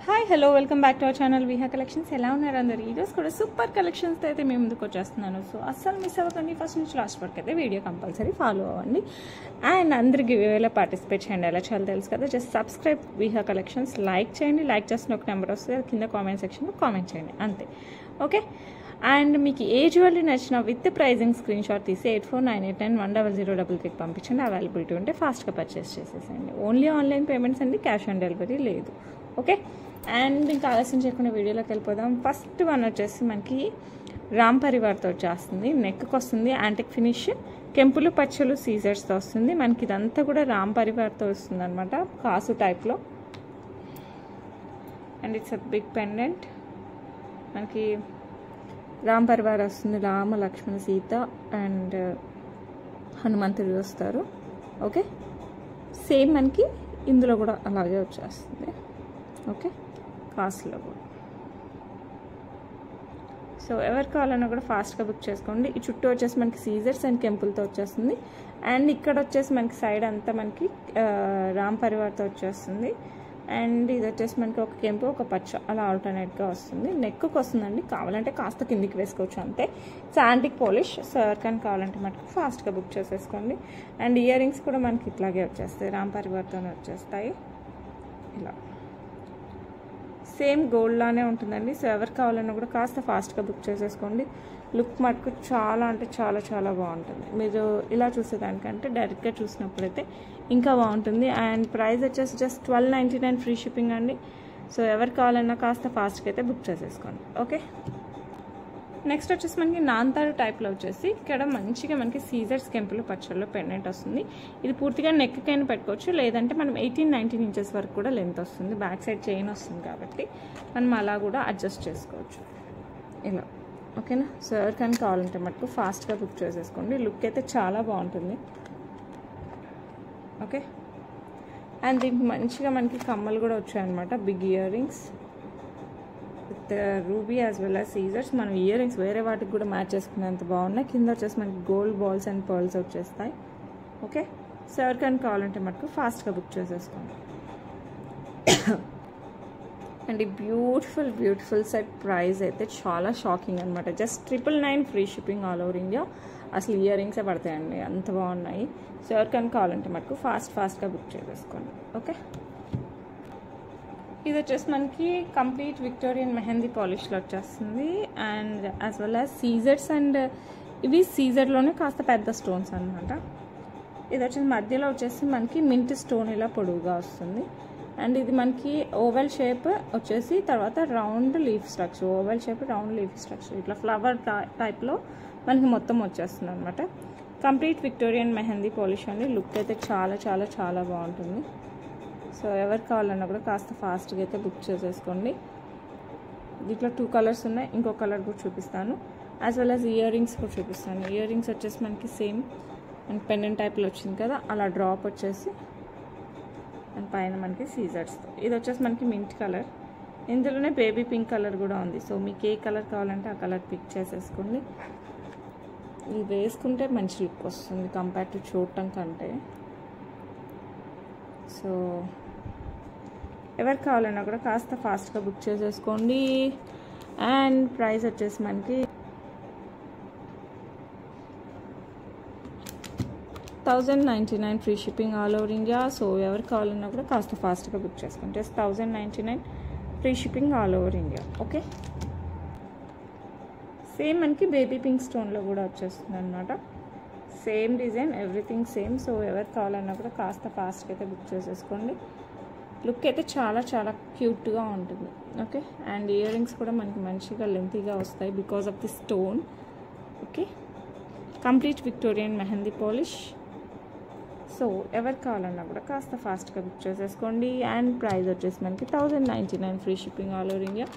Hi hello welcome back to our channel Viha collections. ఎలా ఉన్నారు అందరు? ఈ రోజు కూడా సూపర్ కలెక్షన్స్తో అయితే మేము ముందుకు వచ్చేస్తున్నాను. సో అస్సలు మిస్ అవ్వకండి, ఫస్ట్ నుంచి లాస్ట్ వరకు అయితే వీడియో కంపల్సరీ ఫాలో అవ్వండి. అండ్ అందరికి గివేలో పార్టిసిపేట్ చేయండి. ఎలా చాలా తెలుసు కదా, just subscribe Viha collections, like చేయండి. లైక్ చేసిన ఒక నెంబర్ వస్తుంది, అది కింద కామెంట్ సెక్షన్లో కామెంట్ చేయండి, అంతే. ఓకే. అండ్ మీకు ఏ జ్యువెలరీ నచ్చిన విత్ ప్రైజింగ్ స్క్రీన్ షాట్ తీసి 8498910033 పంపించండి. అవైలబిలిటీ ఉంటే ఫాస్ట్గా పర్చేస్ చేసేసండి. ఓన్లీ ఆన్లైన్ పేమెంట్స్ అండి, క్యాష్ ఆన్ డెలివరీ లేదు. ఓకే. అండ్ ఇంకా ఆలస్యం చేయకుండా వీడియోలోకి వెళ్ళిపోదాం. ఫస్ట్ వన్ వచ్చేసి మనకి రామ్ పరివార్తో వచ్చేస్తుంది. నెక్కి వస్తుంది యాంటిక్ ఫినిష్, కెంపులు పచ్చలు సీజర్స్తో వస్తుంది. మనకి ఇదంతా కూడా రామ్ పరివార్తో వస్తుంది అనమాట, కాసు టైప్లో. And it's a big pendant. మనకి రామ్ పరివార్ వస్తుంది, రామ లక్ష్మణ సీత అండ్ హనుమంతుడు వస్తారు. ఓకే. సేమ్ మనకి ఇందులో కూడా అలాగే వచ్చేస్తుంది. ఓకే, కాస్ట్లో కూడా. సో ఎవరు కావాలన్నా కూడా ఫాస్ట్గా బుక్ చేసుకోండి. ఈ చుట్టూ వచ్చేసి మనకి సీజర్స్ అండ్ కెంపుల్తో వచ్చేస్తుంది. అండ్ ఇక్కడ వచ్చేసి మనకి సైడ్ అంతా మనకి రామ్ పరివార్తో వచ్చేస్తుంది. అండ్ ఇది వచ్చేసి మనకి ఒక కెంపు ఒక పచ్చ అలా ఆల్టర్నేట్గా వస్తుంది. నెక్కు వస్తుందండి, కావాలంటే కాస్త కిందికి వేసుకోవచ్చు అంతే. It's antique polish. సో ఎవరికైనా కావాలంటే మనకి ఫాస్ట్గా బుక్ చేసేసుకోండి. అండ్ ఇయర్ రింగ్స్ కూడా మనకి ఇట్లాగే వచ్చేస్తాయి, రామ్ పరివార్తోనే వచ్చేస్తాయి ఇలా. సేమ్ గోల్డ్ లానే ఉంటుందండి. సో ఎవరు కావాలన్నా కూడా కాస్త ఫాస్ట్గా బుక్ చేసేసుకోండి. లుక్ మటుకు చాలా అంటే చాలా చాలా బాగుంటుంది. మీరు ఇలా చూసేదానికంటే డైరెక్ట్గా చూసినప్పుడైతే ఇంకా బాగుంటుంది. అండ్ ప్రైస్ వచ్చేసి జస్ట్ 1299 ఫ్రీ షిప్పింగ్ అండి. సో ఎవరు కావాలన్నా కాస్త ఫాస్ట్గా అయితే బుక్ చేసేసుకోండి. ఓకే. నెక్స్ట్ వచ్చేసి మనకి నాంతారు టైప్లో వచ్చేసి ఇక్కడ మంచిగా మనకి సీజర్స్ కెంపులు పచ్చళ్ళు పెండెంట్ వస్తుంది. ఇది పూర్తిగా నెక్ కైనా పెట్టుకోవచ్చు, లేదంటే మనం 18-19 ఇంచెస్ వరకు కూడా లెంత్ వస్తుంది. బ్యాక్ సైడ్ చైన్ వస్తుంది కాబట్టి మనం అలా కూడా అడ్జస్ట్ చేసుకోవచ్చు ఇలా. ఓకేనా. సో ఎవరికైనా కావాలంటే మటుకు ఫాస్ట్గా బుక్ చేసేసుకోండి. లుక్ అయితే చాలా బాగుంటుంది. ఓకే. అండ్ దీనికి మంచిగా మనకి కమ్మలు కూడా వచ్చాయన్నమాట, big earrings with ruby as well as సీజర్స్. మనం ఇయర్ రింగ్స్ వేరే వాటికి కూడా మ్యాచ్ చేసుకునేంత బాగున్నాయి. కింద వచ్చేసి మనకి గోల్డ్ బాల్స్ అండ్ పర్ల్స్ వచ్చేస్తాయి. ఓకే. సో ఎవరికైనా కావాలంటే మటుకు ఫాస్ట్గా బుక్ చేసేసుకోండి. అండ్ ఈ బ్యూటిఫుల్ బ్యూటిఫుల్ సెట్ ప్రైస్ అయితే చాలా షాకింగ్ అనమాట. Just 999 free shipping all over India. అసలు ఇయర్ రింగ్సే పడతాయండి, అంత బాగున్నాయి. సో ఎవరికైనా కావాలంటే మటుకు ఫాస్ట్గా బుక్ చేసేసుకోండి. ఓకే. ఇది వచ్చేసి మనకి కంప్లీట్ విక్టోరియన్ మెహందీ పాలిష్లో వచ్చేస్తుంది. అండ్ యాజ్ వెల్ యాజ్ సీజర్స్. అండ్ ఇవి సీజర్లోనే కాస్త పెద్ద స్టోన్స్ అనమాట. ఇది వచ్చేసి మధ్యలో వచ్చేసి మనకి మింట్ స్టోన్ ఇలా పొడవుగా వస్తుంది. అండ్ ఇది మనకి ఓవెల్ షేప్ వచ్చేసి తర్వాత round leaf structure, oval shape round leaf structure ఇట్లా ఫ్లవర్ టైప్లో మనకి మొత్తం వచ్చేస్తుంది అనమాట. కంప్లీట్ విక్టోరియన్ మెహందీ పాలిష్ అండి. లుక్ అయితే చాలా చాలా చాలా బాగుంటుంది. సో ఎవరు కావాలన్నా కూడా కాస్త ఫాస్ట్గా అయితే బుక్ చేసేసుకోండి. దీంట్లో 2 కలర్స్ ఉన్నాయి, ఇంకో కలర్ కూడా చూపిస్తాను. As well as ear rings కూడా చూపిస్తాను. ఇయర్ రింగ్స్ వచ్చేసి మనకి సేమ్ అండ్ పెండెంట్ టైప్లో వచ్చింది కదా, అలా డ్రాప్ వచ్చేసి అండ్ పైన మనకి సీజర్స్తో. ఇది వచ్చేసి మనకి మింట్ కలర్, ఇందులోనే బేబీ పింక్ కలర్ కూడా ఉంది. సో మీకు ఏ కలర్ కావాలంటే ఆ కలర్ పిక్ చేసేసుకోండి. ఇది వేసుకుంటే మంచి లుక్ వస్తుంది కంపేర్ టు చూడటం కంటే. సో ఎవరు కావాలన్నా కూడా కాస్త ఫాస్ట్గా బుక్ చేసేసుకోండి. అండ్ ప్రైస్ వచ్చేసి మనకి 1099 free shipping all over India. So ఎవరు కావాలన్నా కూడా కాస్త ఫాస్ట్గా బుక్ చేసుకోండి. Just 1099 free shipping all over India. Okay. Same మనకి బేబీ పింక్ స్టోన్లో కూడా వచ్చేస్తుంది అనమాట. Same design, everything same. So ఎవరు కావాలన్నా కూడా కాస్త ఫాస్ట్గా అయితే బుక్ చేసేసుకోండి. లుక్ అయితే చాలా చాలా క్యూట్గా ఉంటుంది. ఓకే. అండ్ ఇయర్ రింగ్స్ కూడా మనకి మంచిగా లెంతీగా వస్తాయి because of the stone. Okay. Complete Victorian mehndi polish. So ఎవరు కావాలన్నా కూడా కాస్త ఫాస్ట్గా బుక్ చేసేసుకోండి. అండ్ ప్రైస్ వచ్చేసి మనకి 1099 free shipping all over India.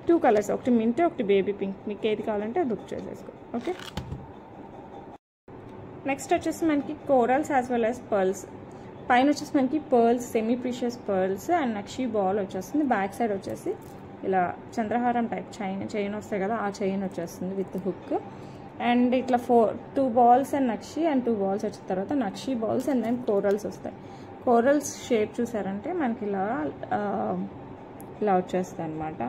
2 colours, ఒకటి మింట్ ఒకటి బేబీ పింక్. మీకు ఏది కావాలంటే బుక్ చేసేసుకోండి. ఓకే. నెక్స్ట్ వచ్చేసి మనకి corals as well as pearls. పైన వచ్చేసి మనకి pearls, semi precious pearls and nakshi ball వచ్చేస్తుంది. బ్యాక్ సైడ్ వచ్చేసి ఇలా చంద్రహారం టైప్ చైన్ వస్తాయి కదా, ఆ చైన్ వచ్చేస్తుంది విత్ హుక్. అండ్ ఇట్లా 2 balls and nakshi and 2 balls వచ్చిన తర్వాత నక్షి బాల్స్ అండ్ దెన్ కోరల్స్ వస్తాయి. కోరల్స్ షేప్ చూసారంటే మనకి ఇలా ఇలా వచ్చేస్తుంది అనమాట.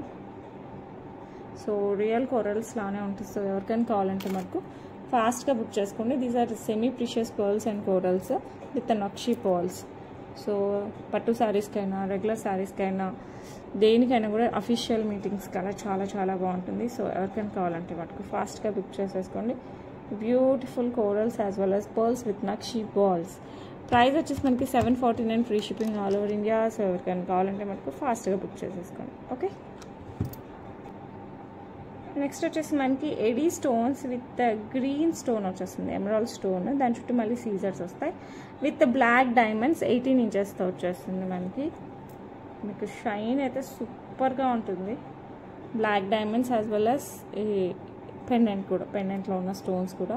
సో రియల్ కోరల్స్ లానే ఉంటుంది. సో ఎవరికైనా కావాలంటే మనకు ఫాస్ట్గా బుక్ చేసుకోండి. These are semi precious pearls and corals with nakshi pearls. So పట్టు శారీస్కైనా రెగ్యులర్ శారీస్కైనా దేనికైనా కూడా అఫీషియల్ మీటింగ్స్ కల్లా చాలా చాలా బాగుంటుంది. సో ఎవరికైనా కావాలంటే మటుకు ఫాస్ట్గా బుక్ చేసేసుకోండి. Beautiful corals as well as pearls with nakshi balls. Price వచ్చేసి మనకి 749 free shipping all over India. So ఎవరికైనా కావాలంటే మనకు ఫాస్ట్గా బుక్ చేసేసుకోండి. ఓకే, నెక్స్ట్ వచ్చేసి మనకి ఎడీ స్టోన్స్ విత్ గ్రీన్ స్టోన్ వచ్చేస్తుంది, ఎమరాల్డ్ స్టోన్. దాని చుట్టూ మళ్ళీ సీజర్స్ వస్తాయి విత్ బ్లాక్ డైమండ్స్ 18 ఇంచెస్తో వచ్చేస్తుంది మనకి. మీకు షైన్ అయితే సూపర్గా ఉంటుంది. Black diamonds as well as pendant కూడా, పెండెంట్లో ఉన్న స్టోన్స్ కూడా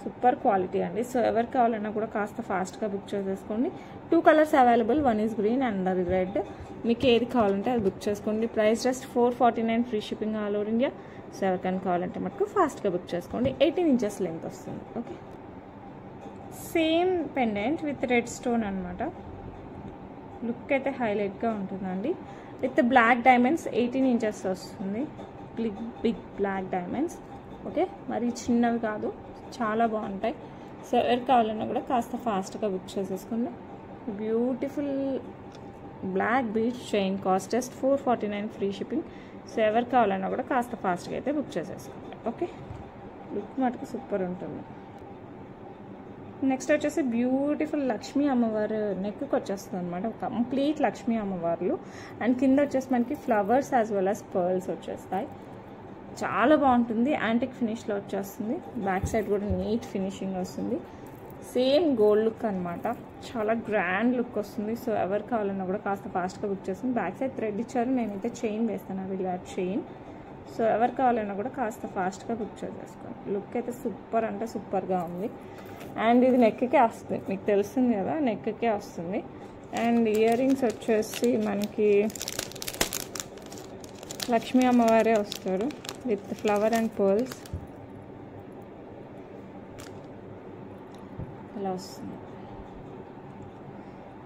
సూపర్ క్వాలిటీ అండి. సో ఎవరికి కావాలన్నా కూడా కాస్త ఫాస్ట్గా బుక్ చేసేసుకోండి. 2 colours available, one is green and అది రెడ్. మీకు ఏది కావాలంటే అది బుక్ చేసుకోండి. Price just 449 free shipping all over India. So ఎవరికైనా కావాలంటే మనకు ఫాస్ట్గా బుక్ చేసుకోండి. 18 ఇంచెస్ లెంత్ వస్తుంది. Okay, same pendant with red stone అనమాట. లుక్ అయితే హైలైట్గా ఉంటుందండి. విత్ బ్లాక్ డైమండ్స్ 18 ఇంచెస్ వస్తుంది. Big black diamonds. ఓకే, మరి చిన్నవి కాదు, చాలా బాగుంటాయి. సో ఎవరికి కావాలన్నా కూడా కాస్త ఫాస్ట్గా బుక్ చేసేసుకోండి. Beautiful black beads chain cost just 449 free shipping. So ఎవరికి కావాలన్నా కూడా కాస్త ఫాస్ట్గా అయితే బుక్ చేసేసుకోండి. ఓకే, లుక్ మటుకు సూపర్ ఉంటుంది. నెక్స్ట్ వచ్చేసి బ్యూటిఫుల్ లక్ష్మీ అమ్మవారు నెక్కి వచ్చేస్తుంది అనమాట. కంప్లీట్ లక్ష్మీ అమ్మవార్లు అండ్ కింద వచ్చేసి మనకి flowers as well as pearls వచ్చేస్తాయి. చాలా బాగుంటుంది. యాంటిక్ ఫినిష్లో వచ్చేస్తుంది. బ్యాక్ సైడ్ కూడా నీట్ ఫినిషింగ్ వస్తుంది. సేమ్ గోల్డ్ లుక్ అనమాట. చాలా గ్రాండ్ లుక్ వస్తుంది. సో ఎవరు కావాలన్నా కూడా కాస్త ఫాస్ట్గా బుక్ చేస్తుంది. బ్యాక్ సైడ్ థ్రెడ్ ఇచ్చారు, నేనైతే చైన్ వేస్తాను, అది ఇలా చైన్. సో ఎవరు కావాలన్నా కూడా కాస్త ఫాస్ట్గా బుక్ చేసేసుకోండి. లుక్ అయితే సూపర్ అంటే సూపర్గా ఉంది. అండ్ ఇది నెక్కే వస్తుంది, మీకు తెలుస్తుంది కదా, నెక్కే వస్తుంది. అండ్ ఇయర్ రింగ్స్ వచ్చేసి మనకి లక్ష్మీ అమ్మవారే వస్తారు విత్ ఫ్లవర్ అండ్ పర్ల్స్ ఇలా వస్తుంది.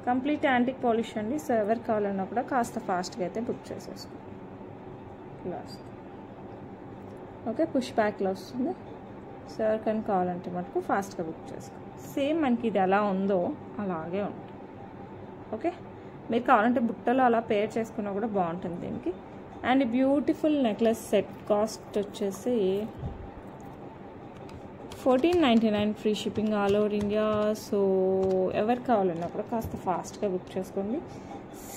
కంప్లీట్ యాంటిక్ పాలిష్ అండి. సో ఎవరు కావాలన్నా కూడా కాస్త ఫాస్ట్గా అయితే బుక్ చేసేసుకోండి. ఇలా వస్తుంది. ఓకే, పుష్ బ్యాక్లో వస్తుంది. సో ఎవరికైనా కావాలంటే మటుకు ఫాస్ట్గా బుక్ చేసుకోండి. సేమ్ మనకి ఇది ఎలా ఉందో అలాగే ఉంటుంది. ఓకే, మీరు కావాలంటే బుట్టలో అలా పేర్ చేసుకున్నా కూడా బాగుంటుంది దీనికి. And beautiful necklace set cost వచ్చేసి 1499 free shipping all over India. So ఎవరు కావాలన్నా కూడా కాస్త ఫాస్ట్గా బుక్ చేసుకోండి.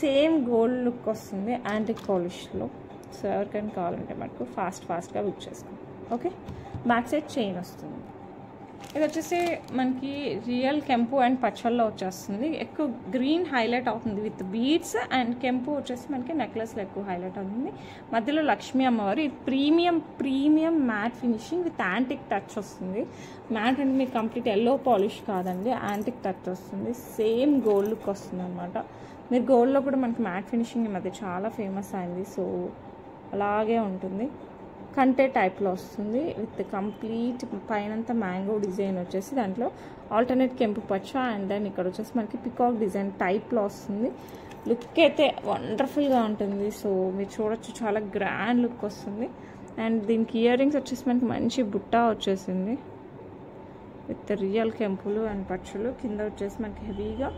సేమ్ గోల్డ్ లుక్ వస్తుంది యాంటిక్ పాలిష్లో. సో ఎవరికైనా కావాలంటే మనకు ఫాస్ట్గా బుక్ చేసుకోండి. ఓకే, బ్యాక్ సైడ్ చైన్ వస్తుంది. ఇది వచ్చేసి మనకి రియల్ కెంపు అండ్ పచ్చల్లో వచ్చేస్తుంది. ఎక్కువ గ్రీన్ హైలైట్ అవుతుంది విత్ బీడ్స్. అండ్ కెంపు వచ్చేసి మనకి నెక్లెస్లో ఎక్కువ హైలైట్ అవుతుంది. మధ్యలో లక్ష్మీ అమ్మవారు. ఇది premium matte finishing with antique touch వస్తుంది. మ్యాట్ అంటే మీకు కంప్లీట్ ఎల్లో పాలిష్ కాదండి, యాంటిక్ టచ్ వస్తుంది. సేమ్ గోల్డ్ లుక్ వస్తుంది అనమాట. మీరు గోల్డ్లో కూడా మనకి మ్యాట్ ఫినిషింగ్ ఈ మధ్య చాలా ఫేమస్ అయింది. సో అలాగే ఉంటుంది. కంటే టైప్లో వస్తుంది విత్ కంప్లీట్ పైనంతా మ్యాంగో డిజైన్ వచ్చేసి దాంట్లో ఆల్టర్నేట్ కెంపు పచ్చ అండ్ దెన్ ఇక్కడ వచ్చేసి మనకి పికాక్ డిజైన్ టైప్లో వస్తుంది. లుక్ అయితే వండర్ఫుల్గా ఉంటుంది. సో మీరు చూడొచ్చు, చాలా గ్రాండ్ లుక్ వస్తుంది. అండ్ దీనికి ఇయర్ రింగ్స్ వచ్చేసి మనకి మంచి బుట్ట వచ్చేసింది విత్ రియల్ కెంపులు అండ్ పచ్చలు. కింద వచ్చేసి మనకి హెవీగా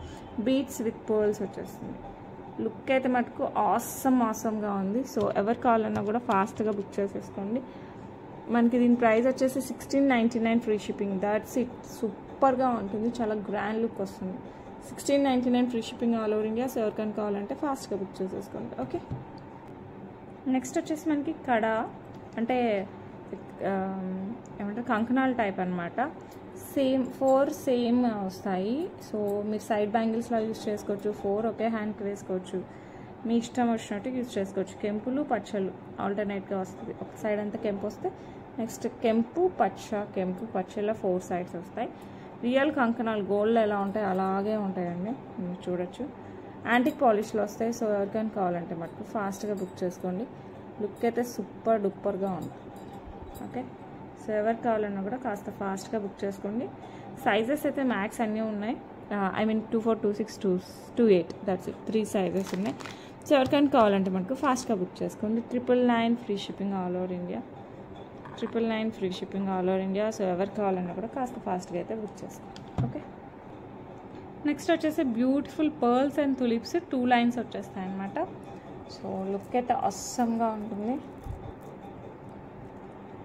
బీడ్స్ విత్ పర్ల్స్ వచ్చేస్తుంది. లుక్ అయితే మటుకు ఆసమ్గా ఉంది. సో ఎవరు కావాలన్నా కూడా ఫాస్ట్గా బుక్ చేసేసుకోండి. మనకి దీని ప్రైస్ వచ్చేసి 1699 ఫ్రీ షిప్పింగ్. That's it. సూపర్గా ఉంటుంది, చాలా గ్రాండ్ లుక్ వస్తుంది. 1699 free shipping all over India. So ఎవరికైనా కావాలంటే ఫాస్ట్గా బుక్ చేసేసుకోండి. ఓకే, నెక్స్ట్ వచ్చేసి మనకి కడ అంటే ఏమంటారు కంకణాల టైప్ అనమాట. సేమ్ 4 సేమ్ వస్తాయి. సో మీరు సైడ్ బ్యాంగిల్స్లో యూజ్ చేసుకోవచ్చు. 4 ఒకే హ్యాండ్కి వేసుకోవచ్చు. మీ ఇష్టం వచ్చినట్టు యూజ్ చేసుకోవచ్చు. కెంపులు పచ్చలు ఆల్టర్నేట్గా వస్తుంది. ఒక సైడ్ అంతా కెంపు వస్తే నెక్స్ట్ కెంపు పచ్చల 4 సైడ్స్ వస్తాయి. రియల్ కంకణాలు గోల్డ్లో ఎలా ఉంటాయి అలాగే ఉంటాయండి, మీరు చూడొచ్చు. యాంటిక్ పాలిష్లో వస్తాయి. సో ఎవరికైనా కావాలంటే మటుకు ఫాస్ట్గా బుక్ చేసుకోండి. లుక్ అయితే సూపర్ డూపర్గా ఉంది. ఓకే, సో ఎవరికి కావాలన్నా కూడా కాస్త ఫాస్ట్గా బుక్ చేసుకోండి. సైజెస్ అయితే మ్యాక్స్ అన్నీ ఉన్నాయి. I mean 24, 26, 28, that's it. 3 sizes ఉన్నాయి. సో ఎవరికైనా కావాలంటే మనకు ఫాస్ట్గా బుక్ చేసుకోండి. 999 free shipping all over India. 999 free shipping all over India. So ఎవరు కావాలన్నా కూడా కాస్త ఫాస్ట్గా అయితే బుక్ చేసుకోండి. ఓకే, నెక్స్ట్ వచ్చేసి beautiful pearls and tulips 2 lines వచ్చేస్తాయి అన్నమాట. సో లుక్ అయితే అస్సంగా ఉంటుంది.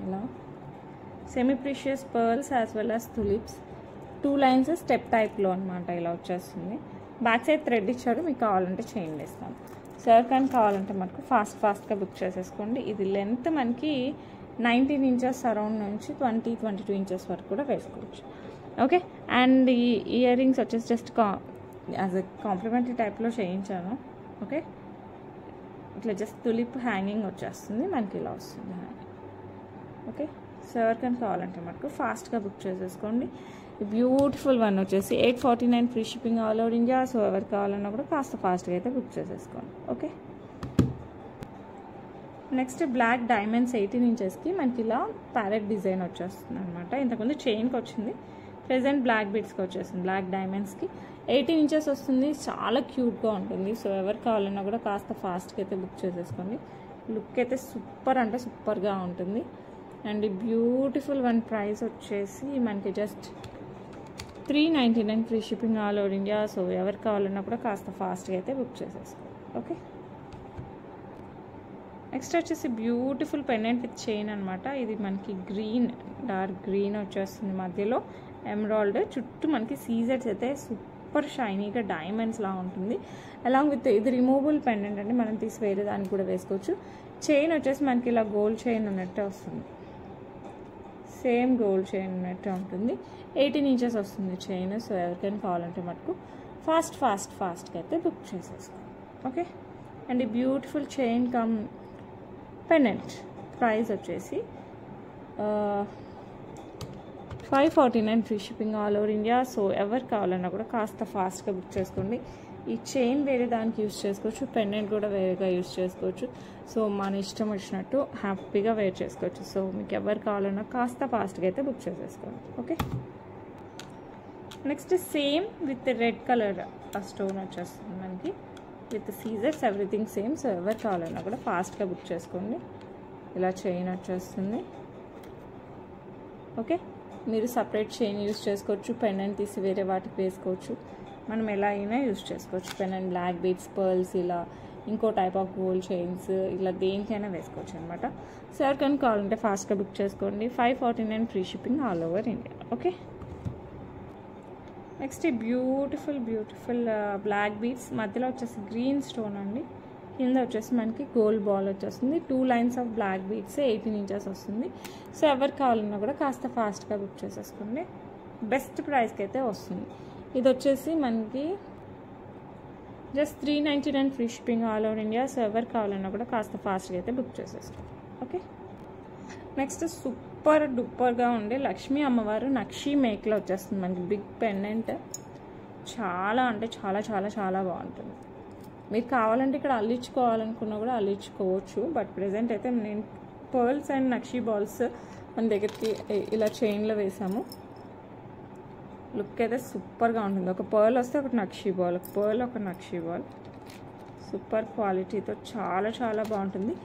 ఇలా semi precious pearls as well as tulips 2 lines step టైప్లో అనమాట. ఇలా వచ్చేస్తుంది. బ్యాక్ సైడ్ థ్రెడ్ ఇచ్చాడు, మీకు కావాలంటే చైన్ వేస్తాను. సో ఎవరికైనా కావాలంటే మనకు ఫాస్ట్గా బుక్ చేసేసుకోండి. ఇది లెంత్ మనకి 19 ఇంచెస్ అరౌండ్ నుంచి 22 ఇంచెస్ వరకు కూడా వేసుకోవచ్చు. ఓకే, అండ్ ఈ ఇయర్ రింగ్స్ వచ్చేసి జస్ట్ యాజ్ ఎ కాంప్లిమెంటరీ టైప్లో చేయించాను. ఓకే, ఇట్లా జస్ట్ తులిప్ హ్యాంగింగ్ వచ్చేస్తుంది, మనకి ఇలా వస్తుంది హ్యాంగింగ్. ఓకే, సో ఎవరికైనా కావాలంటే మనకు ఫాస్ట్గా బుక్ చేసేసుకోండి. బ్యూటిఫుల్ వన్ వచ్చేసి 849 free shipping all over India. So ఎవరు కావాలన్నా కూడా కాస్త ఫాస్ట్గా అయితే బుక్ చేసేసుకోండి. ఓకే, నెక్స్ట్ బ్లాక్ డైమండ్స్ 18 ఇంచెస్కి మనకి ఇలా ప్యారెట్ డిజైన్ వచ్చేస్తుంది అనమాట. ఇంతకుముందు చైన్కి వచ్చింది, ప్రెజెంట్ బ్లాక్ బీడ్స్కి వచ్చేస్తుంది. బ్లాక్ డైమండ్స్కి 18 ఇంచెస్ వస్తుంది, చాలా క్యూట్గా ఉంటుంది. సో ఎవరు కావాలన్నా కూడా కాస్త ఫాస్ట్గా అయితే బుక్ చేసేసుకోండి. లుక్ అయితే సూపర్ అంటే సూపర్గా ఉంటుంది. అండ్ బ్యూటిఫుల్ వన్ ప్రైస్ వచ్చేసి మనకి just 399 free shipping all over India. So ఎవరు కావాలన్నా కూడా కాస్త ఫాస్ట్గా అయితే బుక్ చేసేసుకోండి. ఓకే, నెక్స్ట్ వచ్చేసి బ్యూటిఫుల్ పెండెంట్ విత్ చైన్ అనమాట. ఇది మనకి గ్రీన్, డార్క్ గ్రీన్ వచ్చేస్తుంది, మధ్యలో ఎమరాల్డ్, చుట్టూ మనకి సీజర్స్ అయితే సూపర్ షైనీగా డైమండ్స్ లా ఉంటుంది. అలాంగ్ విత్ ఇది రిమూవబుల్ పెండెంట్ అండి, మనం తీసి వేరే దానికి కూడా వేసుకోవచ్చు. చైన్ వచ్చేసి మనకి ఇలా గోల్డ్ చైన్ ఉన్నట్టే వస్తుంది, సేమ్ గోల్డ్ చైన్ ఉన్నట్టే ఉంటుంది. 18 ఇంచెస్ వస్తుంది చైన్. సో ఎవరికైనా కావాలంటే మటుకు ఫాస్ట్గా అయితే బుక్ చేసేసుకోండి. ఓకే, అండ్ ఈ beautiful chain come pendant price వచ్చేసి 549 free shipping all over India. So ఎవరు కావాలన్నా కూడా కాస్త ఫాస్ట్గా బుక్ చేసుకోండి. ఈ చైన్ వేరే దానికి యూస్ చేసుకోవచ్చు, పెండెంట్ కూడా వేరేగా యూస్ చేసుకోవచ్చు. సో మన ఇష్టం వచ్చినట్టు హ్యాపీగా వేర్ చేసుకోవచ్చు. సో మీకు ఎవరు కావాలన్నా కాస్త ఫాస్ట్గా అయితే బుక్ చేసేసుకోండి. Okay, next same with red colour stone వచ్చేస్తుంది మనకి, విత్ సీజర్స్ ఎవ్రీథింగ్ సేమ్. సో ఎవరు కావాలన్నా కూడా ఫాస్ట్గా బుక్ చేసుకోండి. ఇలా చైన్ వచ్చేస్తుంది. ఓకే, మీరు సపరేట్ చైన్ యూస్ చేసుకోవచ్చు, పెండెంట్ తీసి వేరే వాటికి వేసుకోవచ్చు, మనం ఎలా అయినా యూస్ చేసుకోవచ్చు. పెండెంట్, బ్లాక్ బీడ్స్, పర్ల్స్, ఇలా ఇంకో టైప్ ఆఫ్ గోల్డ్ చైన్స్, ఇలా దేనికైనా వేసుకోవచ్చు అనమాట. సో ఎవరికైనా కావాలంటే ఫాస్ట్గా బుక్ చేసుకోండి. 549 free shipping all over India. Okay, next ఈ బ్యూటిఫుల్ బ్లాక్ బీడ్స్, మధ్యలో వచ్చేసి గ్రీన్ స్టోన్ అండి, కింద వచ్చేసి మనకి గోల్డ్ బాల్ వచ్చేస్తుంది. 2 lines of black beads 18 inches వస్తుంది. సో ఎవరు కావాలన్నా కూడా కాస్త ఫాస్ట్గా బుక్ చేసేసుకోండి. బెస్ట్ ప్రైస్కి అయితే వస్తుంది. ఇది వచ్చేసి మనకి just 399 free shipping all over India. So ఎవరు కావాలన్నా కూడా కాస్త ఫాస్ట్గా అయితే బుక్ చేసేసుకోండి. ఓకే, నెక్స్ట్ సూపర్ డూపర్గా ఉండే లక్ష్మీ అమ్మవారు నక్షి మేక్లో వచ్చేస్తుంది మనకి బిగ్ పెండెంట్. చాలా అంటే చాలా బాగుంటుంది. మీరు కావాలంటే ఇక్కడ అల్లించుకోవాలనుకున్నా కూడా అల్లించుకోవచ్చు. బట్ ప్రెజెంట్ అయితే నేను పర్ల్స్ అండ్ నక్షి బాల్స్ మన దగ్గరికి ఇలా చైన్లో వేసాము. లుక్ అయితే సూపర్గా ఉంటుంది. ఒక పర్ల్ వస్తే ఒక నక్షి బాల్, ఒక పర్ల్ ఒక నక్షి బాల్, సూపర్ క్వాలిటీతో చాలా బాగుంటుంది.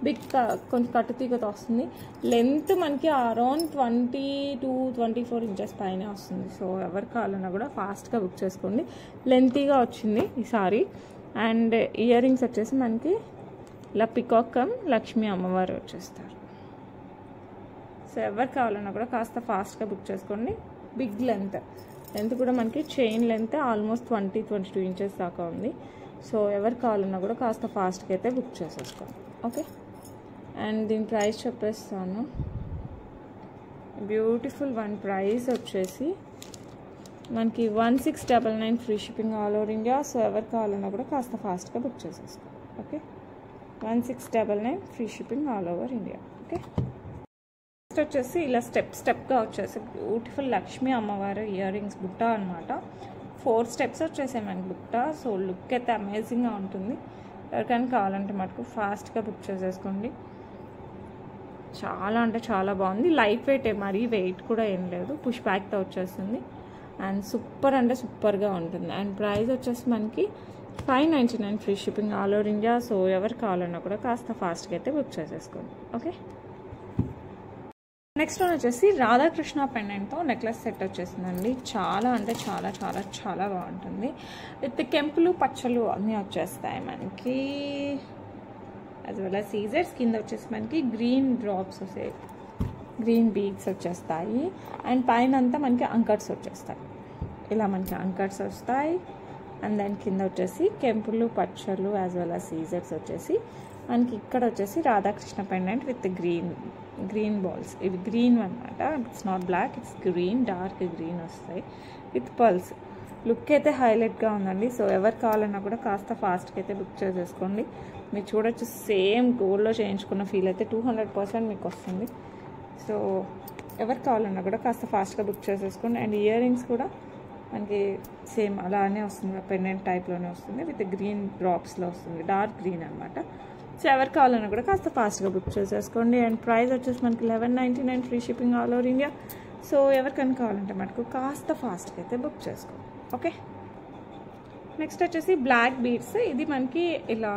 బిగ్ కొంచెం కట్టుతీగతో వస్తుంది. లెంత్ మనకి అరౌండ్ 22-24 ఇంచెస్ పైన వస్తుంది. సో ఎవరు కావాలన్నా కూడా ఫాస్ట్గా బుక్ చేసుకోండి. లెంతీగా వచ్చింది ఈసారి. అండ్ ఇయర్ రింగ్స్ వచ్చేసి మనకి ఇలా పికాక్ లక్ష్మీ అమ్మవారు వచ్చేస్తారు. సో ఎవరు కావాలన్నా కూడా కాస్త ఫాస్ట్గా బుక్ చేసుకోండి. బిగ్ లెంత్ కూడా మనకి చైన్ లెంత్ ఆల్మోస్ట్ 20-22 ఇంచెస్ దాకా ఉంది. సో ఎవరు కావాలన్నా కూడా కాస్త ఫాస్ట్గా అయితే బుక్ చేసేసుకోండి. ఓకే, అండ్ దీని ప్రైస్ చెప్పేస్తాను. బ్యూటిఫుల్ వన్ ప్రైస్ వచ్చేసి మనకి 1699 free shipping all over India. So ఎవరు కావాలన్నా కూడా కాస్త ఫాస్ట్గా బుక్ చేసేసుకోండి. Okay, 1699 free shipping all over India. Okay, next వచ్చేసి ఇలా స్టెప్గా వచ్చేసి బ్యూటిఫుల్ లక్ష్మీ అమ్మవారు ఇయర్ రింగ్స్ బుట్ట అనమాట. 4 స్టెప్స్ వచ్చేసాయి మనకి బుట్ట. సో లుక్ అయితే అమేజింగ్గా ఉంటుంది. ఎవరికైనా కావాలంటే మటుకు ఫాస్ట్గా బుక్ చేసేసుకోండి. చాలా అంటే చాలా బాగుంది. లైట్ వెయిట్, మరీ వెయిట్ కూడా ఏం లేదు, పుష్ బ్యాక్తో వచ్చేస్తుంది. అండ్ సూపర్ అంటే సూపర్గా ఉంటుంది. అండ్ ప్రైస్ వచ్చేసి మనకి 599 free shipping all over India. So ఎవరు కావాలన్నా కూడా కాస్త ఫాస్ట్గా అయితే బుక్ చేసేసుకోండి. ఓకే, నెక్స్ట్ వన్ వచ్చేసి రాధాకృష్ణ పెండెంట్తో నెక్లెస్ సెట్ వచ్చేసిందండి. చాలా అంటే చాలా చాలా చాలా బాగుంటుంది. విత్ కెంపులు పచ్చలు అన్నీ వచ్చేస్తాయి మనకి. యాజ్ వెల్ యాజ్ సీజర్స్ కింద వచ్చేసి మనకి గ్రీన్ డ్రాప్స్ వస్తాయి, గ్రీన్ బీడ్స్ వచ్చేస్తాయి. అండ్ పైన అంతా మనకి అంకర్స్ వచ్చేస్తాయి. ఇలా మనకి అంకర్స్ వస్తాయి. అండ్ దాని కింద వచ్చేసి కెంపులు పచ్చలు యాజ్ వెల్ యాజ్ సీజర్స్ వచ్చేసి మనకి ఇక్కడ వచ్చేసి Radhakrishna pendant with green balls. ఇవి గ్రీన్ అనమాట. It's not black, it's green, dark green వస్తాయి విత్ పర్ల్స్. లుక్ అయితే హైలైట్గా ఉందండి. సో ఎవరు కావాలన్నా కూడా కాస్త ఫాస్ట్గా అయితే బుక్ చేసేసుకోండి. మీరు చూడొచ్చు సేమ్ గోల్డ్లో చేయించుకున్న ఫీల్ అయితే 200% మీకు వస్తుంది. సో ఎవరు కావాలన్నా కూడా కాస్త ఫాస్ట్గా బుక్ చేసేసుకోండి. అండ్ ఇయర్ రింగ్స్ కూడా మనకి సేమ్ అలానే వస్తుంది, పెండెంట్ టైప్లోనే వస్తుంది విత్ గ్రీన్ డ్రాప్స్లో వస్తుంది, డార్క్ గ్రీన్ అనమాట. సో ఎవరు కావాలన్నా కూడా కాస్త ఫాస్ట్గా బుక్ చేసేసుకోండి. అండ్ ప్రైస్ వచ్చేసి మనకి 1199 free shipping all over India. So ఎవరికైనా కావాలంటే మనకు కాస్త ఫాస్ట్గా అయితే బుక్ చేసుకోండి. ఓకే, నెక్స్ట్ వచ్చేసి బ్లాక్ బీడ్స్. ఇది మనకి ఇలా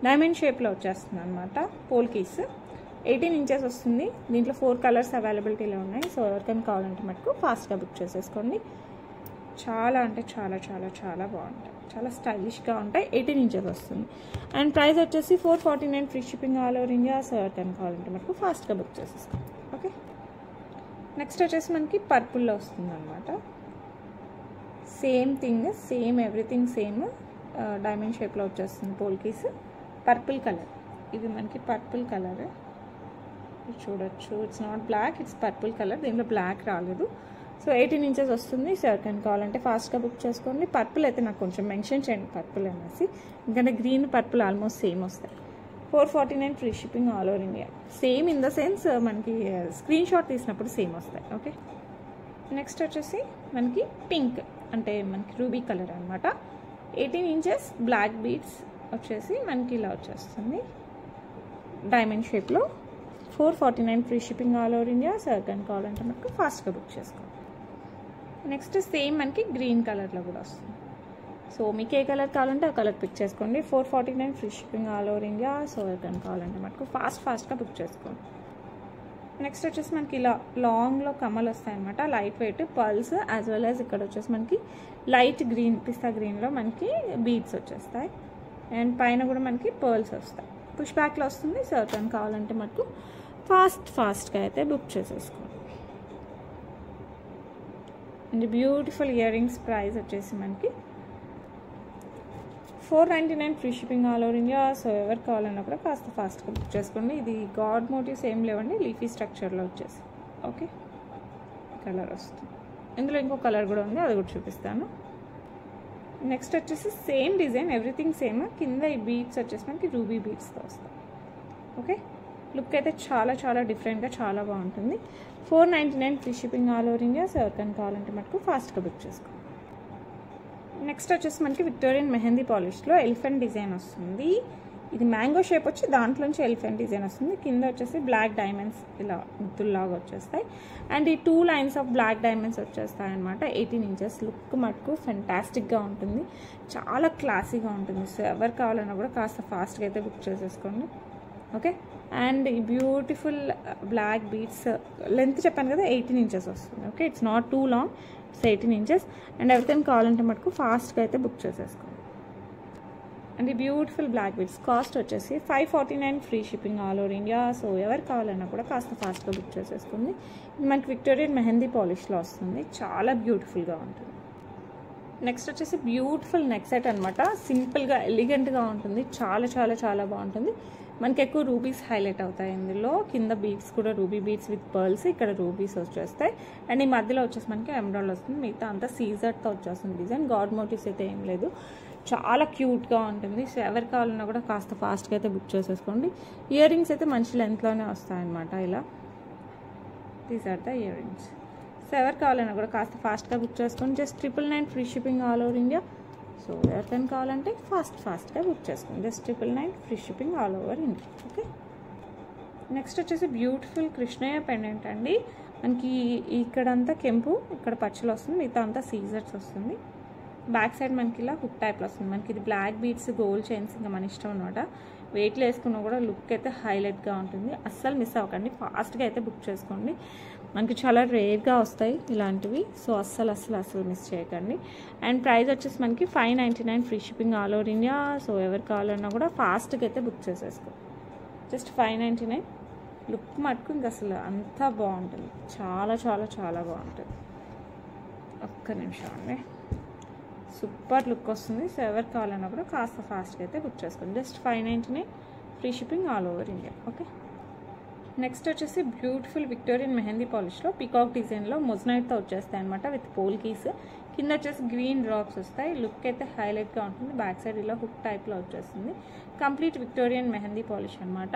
డైమండ్ షేప్లో వచ్చేస్తుంది అనమాట. పోల్కీస్ 18 ఇంచెస్ వస్తుంది. దీంట్లో 4 కలర్స్ అవైలబిలిటీలో ఉన్నాయి. సో ఎవరికైనా కావాలంటే మటుకు ఫాస్ట్గా బుక్ చేసేసుకోండి. చాలా అంటే చాలా చాలా చాలా బాగుంటాయి, చాలా స్టైలిష్గా ఉంటాయి. 18 ఇంచెస్ వస్తుంది. అండ్ ప్రైస్ వచ్చేసి 449 free shipping all over India. So ఎవరికైనా కావాలంటే మటుకు ఫాస్ట్గా బుక్ చేసేసుకోండి. ఓకే, నెక్స్ట్ వచ్చేసి మనకి పర్పుల్లో వస్తుంది అనమాట. Same thing, same everything same, diamond షేప్లో వచ్చేస్తుంది పోల్కీస్. పర్పుల్ కలర్, ఇది మనకి పర్పుల్ కలర్ చూడొచ్చు. It's not black, it's purple colour. దీంట్లో బ్లాక్ రాలేదు. సో 18 ఇంచెస్ వస్తుంది. సో ఎవరికైనా కావాలంటే ఫాస్ట్గా బుక్ చేసుకోండి. పర్పుల్ అయితే నాకు కొంచెం మెన్షన్ చేయండి పర్పుల్ అనేసి, ఎందుకంటే గ్రీన్ పర్పుల్ ఆల్మోస్ట్ సేమ్ వస్తాయి. 449 free shipping all over India. Same in the sense మనకి స్క్రీన్ షాట్ తీసినప్పుడు సేమ్ వస్తాయి. ఓకే, నెక్స్ట్ వచ్చేసి మనకి పింక్ అంటే మనకి రూబీ కలర్ అనమాట. 18 ఇంచెస్ బ్లాక్ బీడ్స్ వచ్చేసి మనకి ఇలా వచ్చేస్తుంది డైమండ్ షేప్లో. 449 free shipping all over India. So ఎవరికైనా కావాలంటే మనకు ఫాస్ట్గా బుక్ చేసుకోండి. నెక్స్ట్ సేమ్ మనకి గ్రీన్ కలర్లో కూడా వస్తుంది. సో మీకు ఏ కలర్ కావాలంటే ఆ కలర్ పిక్ చేసుకోండి. 449 free shipping all over India. So ఎవరికైనా కావాలంటే మనకు ఫాస్ట్గా బుక్ చేసుకోండి. నెక్స్ట్ వచ్చేసి మనకి ఇలా లాంగ్లో కమ్మలు వస్తాయన్నమాట, light weight pearls. As well as ఇక్కడ వచ్చేసి మనకి లైట్ గ్రీన్, పిస్తా గ్రీన్లో మనకి బీడ్స్ వచ్చేస్తాయి. అండ్ పైన కూడా మనకి పర్ల్స్ వస్తాయి. పుష్ బ్యాక్లో వస్తుంది. సో ఎవరికైనా కావాలంటే మనకు ఫాస్ట్గా అయితే బుక్ చేసేసుకోండి. And beautiful ear rings price వచ్చేసి మనకి 499 free shipping all over India. So ఎవరు కావాలన్నా కూడా కాస్త ఫాస్ట్గా బుక్ చేసుకోండి. ఇది గాడ్ మోటివ్స్ ఏం లేవండి, లీఫీ స్ట్రక్చర్లో వచ్చేసి. ఓకే, కలర్ వస్తుంది. ఇందులో ఇంకో కలర్ కూడా ఉంది, అది కూడా చూపిస్తాను. నెక్స్ట్ వచ్చేసి సేమ్ డిజైన్, ఎవ్రీథింగ్ సేమ్. కింద ఈ బీడ్స్ వచ్చేసి మనకి రూబీ బీడ్స్తో వస్తాయి. ఓకే, లుక్ అయితే చాలా చాలా డిఫరెంట్గా చాలా బాగుంటుంది. 499 free shipping all over India. So ఎవరికైనా కావాలంటే మటుకు ఫాస్ట్గా బుక్ చేసుకోండి. నెక్స్ట్ వచ్చేసి మనకి విక్టోరియన్ మెహందీ పాలిష్లో ఎలిఫెంట్ డిజైన్ వస్తుంది. ఇది మ్యాంగో షేప్ వచ్చి దాంట్లోంచి ఎలిఫెంట్ డిజైన్ వస్తుంది. కింద వచ్చేసి బ్లాక్ డైమండ్స్ ఇలా ముద్దుల్లాగా వచ్చేస్తాయి. అండ్ ఈ 2 లైన్స్ ఆఫ్ బ్లాక్ డైమండ్స్ వచ్చేస్తాయి అనమాట. 18 ఇంచెస్. లుక్ మటుకు ఫెంటాస్టిక్గా ఉంటుంది, చాలా క్లాసీగా ఉంటుంది. సో ఎవరు కావాలన్నా కూడా కాస్త ఫాస్ట్గా అయితే బుక్ చేసేసుకోండి. ఓకే, అండ్ ఈ బ్యూటిఫుల్ బ్లాక్ బీడ్స్ లెంత్ చెప్పాను కదా 18 ఇంచెస్ వస్తుంది. Okay, it's not two long, it's 18 inches. And ఎవరికైనా కావాలంటే మటుకు ఫాస్ట్గా అయితే బుక్ చేసేసుకోండి. అండ్ ఈ బ్యూటిఫుల్ బ్లాక్ బీడ్స్ కాస్ట్ వచ్చేసి 549 free shipping all over India. So ఎవరు కావాలన్నా కూడా కాస్త ఫాస్ట్గా బుక్ చేసేసుకోండి. ఇది మనకి విక్టోరియన్ మెహందీ పాలిష్లో వస్తుంది, చాలా బ్యూటిఫుల్గా ఉంటుంది. నెక్స్ట్ వచ్చేసి బ్యూటిఫుల్ నెక్ సెట్ అనమాట. సింపుల్గా ఎలిగెంట్గా ఉంటుంది, చాలా చాలా చాలా బాగుంటుంది. మనకి ఎక్కువ రూబీస్ హైలైట్ అవుతాయి ఇందులో. కింద బీడ్స్ కూడా రూబీ బీడ్స్ విత్ పర్ల్స్, ఇక్కడ రూబీస్ వచ్చేస్తాయి. అండ్ ఈ మధ్యలో వచ్చేసి మనకి ఎమరాల్డ్ వస్తుంది. మిగతా అంతా సీజర్తో వచ్చేస్తుంది డిజైన్. గాడ్ మోటివ్స్ అయితే ఏం లేదు, చాలా క్యూట్గా ఉంటుంది. సో ఎవరు కావాలన్నా కూడా కాస్త ఫాస్ట్గా అయితే బుక్ చేసేసుకోండి. ఇయర్ రింగ్స్ అయితే మంచి లెంత్లోనే వస్తాయన్నమాట. ఇలా these are the earrings. So ఎవరు కావాలన్నా కూడా కాస్త ఫాస్ట్గా బుక్ చేసుకోండి. Just 999 free shipping all over India. So ఎవరికైనా కావాలంటే ఫాస్ట్గా బుక్ చేసుకోండి. Just 999 free shipping all over India. Okay, next వచ్చేసి బ్యూటిఫుల్ కృష్ణయ్య పెండెంట్ అండి. మనకి ఇక్కడంతా కెంపు, ఇక్కడ పచ్చలు వస్తుంది, మిగతా అంతా సీజర్స్ వస్తుంది. బ్యాక్ సైడ్ మనకి ఇలా హుక్ టైప్లో వస్తుంది. మనకి ఇది బ్లాక్ బీడ్స్ గోల్డ్ చైన్స్ ఇంకా మన ఇష్టం అనమాట. వెయిట్లో వేసుకున్నా కూడా లుక్ అయితే హైలైట్గా ఉంటుంది. అస్సలు మిస్ అవ్వకండి, ఫాస్ట్గా అయితే బుక్ చేసుకోండి. మనకి చాలా రేర్గా వస్తాయి ఇలాంటివి, సో అస్సలు మిస్ చేయకండి. అండ్ ప్రైస్ వచ్చేసి మనకి 599 free shipping all over India. So ఎవరు కావాలన్నా కూడా ఫాస్ట్గా అయితే బుక్ చేసేసుకో. జస్ట్ 599. లుక్ మటుకు ఇంకా అసలు అంతా బాగుంటుంది, చాలా బాగుంటుంది. ఒక్క నిమిషం అండి, సూపర్ లుక్ వస్తుంది. సో ఎవరు కావాలన్నా కూడా కాస్త ఫాస్ట్గా అయితే బుక్ చేసుకోండి. Just 599 free shipping all over India. Okay, next వచ్చేసి బ్యూటిఫుల్ విక్టోరియన్ మెహందీ పాలిష్లో పికాక్ డిజైన్లో మొజనైట్తో వచ్చేస్తాయి అనమాట, విత్ పోల్ కీస్. కింద వచ్చేసి గ్రీన్ డ్రాప్స్ వస్తాయి. లుక్ అయితే హైలైట్గా ఉంటుంది. బ్యాక్ సైడ్ ఇలా హుక్ టైప్లో వచ్చేస్తుంది. కంప్లీట్ విక్టోరియన్ మెహందీ పాలిష్ అనమాట.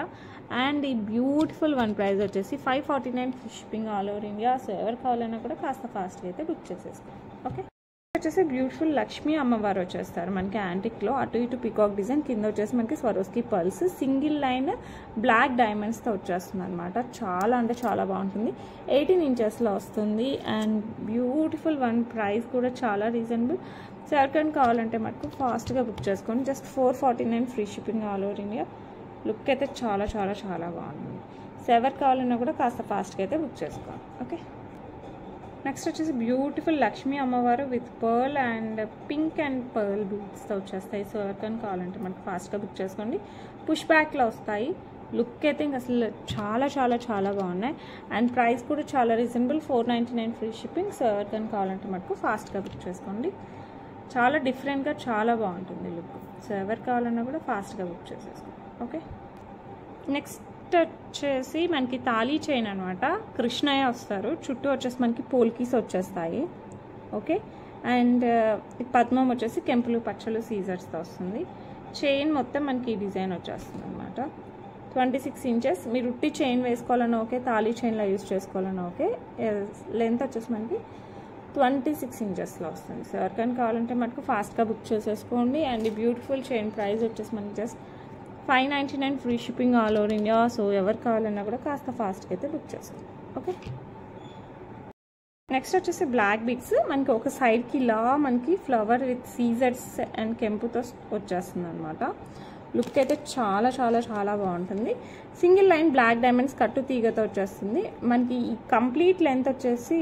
అండ్ ఈ బ్యూటిఫుల్ వన్ ప్రైస్ వచ్చేసి 549 free shipping all over India. So ఎవరు కావాలన్నా కూడా కాస్త ఫాస్ట్గా అయితే బుక్ చేసేసుకోండి. ఓకే, వచ్చేసి బ్యూటిఫుల్ లక్ష్మీ అమ్మవారు వచ్చేస్తారు మనకి యాంటిక్లో. అటు ఇటు పికాక్ డిజైన్, కింద వచ్చేసి మనకి Swarovski pearls, single line black డైమండ్స్తో వచ్చేస్తుంది అనమాట. చాలా అంటే చాలా బాగుంటుంది. 18 ఇంచెస్లో వస్తుంది. అండ్ బ్యూటిఫుల్ వన్ ప్రైస్ కూడా చాలా రీజనబుల్. సో ఎవరికైనా కావాలంటే మటుకు ఫాస్ట్గా బుక్ చేసుకోండి. Just 449 free shipping all over India. Look అయితే చాలా బాగుంటుంది. సో ఎవరు కావాలన్నా కూడా కాస్త ఫాస్ట్గా అయితే బుక్ చేసుకోండి. ఓకే, నెక్స్ట్ వచ్చేసి బ్యూటిఫుల్ లక్ష్మీ అమ్మవారు with pearl and pink and pearl బీడ్స్తో వచ్చేస్తాయి. సో ఎవరికైనా కావాలంటే మనకు ఫాస్ట్గా బుక్ చేసుకోండి. పుష్ బ్యాక్లో వస్తాయి. లుక్ అయితే ఇంక అసలు చాలా బాగున్నాయి. అండ్ ప్రైస్ కూడా చాలా రీజనబుల్, 499 ఫ్రీ షిప్పింగ్. సో ఎవరికైనా కావాలంటే మనకు ఫాస్ట్గా బుక్ చేసుకోండి. చాలా డిఫరెంట్గా చాలా బాగుంటుంది లుక్. సో ఎవరు కావాలన్నా కూడా ఫాస్ట్గా బుక్ చేసేసుకోండి. ఓకే, నెక్స్ట్ వచ్చేసి మనకి తాళీ చైన్ అనమాట. కృష్ణయ్య వస్తారు, చుట్టూ వచ్చేసి మనకి పోల్కీస్ వచ్చేస్తాయి. ఓకే, అండ్ పద్మం వచ్చేసి కెంపులు పచ్చలు సీజర్స్తో వస్తుంది. చైన్ మొత్తం మనకి ఈ డిజైన్ వచ్చేస్తుంది అనమాట. 26 ఇంచెస్. మీరు ఉట్టి చైన్ వేసుకోవాలన్నా ఓకే, తాళీ చైన్లో యూజ్ చేసుకోవాలన్నా ఓకే. లెంత్ వచ్చేసి మనకి 26 ఇంచెస్లో వస్తుంది. సో ఎవరికైనా కావాలంటే మనకు ఫాస్ట్గా బుక్ చేసేసుకోండి. అండ్ ఈ బ్యూటిఫుల్ చైన్ ప్రైస్ వచ్చేసి మనకి just 599 free shipping all over India. So ఎవరు కావాలన్నా కూడా కాస్త ఫాస్ట్గా అయితే బుక్ చేసుకోండి. ఓకే, నెక్స్ట్ వచ్చేసి బ్లాక్ బీడ్స్. మనకి ఒక సైడ్కి ఇలా మనకి ఫ్లవర్ విత్ సీజర్స్ అండ్ కెంపుతో వచ్చేస్తుంది అనమాట. లుక్ అయితే చాలా బాగుంటుంది. సింగిల్ లైన్ బ్లాక్ డైమండ్స్ కట్టు తీగతో వచ్చేస్తుంది. మనకి ఈ కంప్లీట్ లెంత్ వచ్చేసి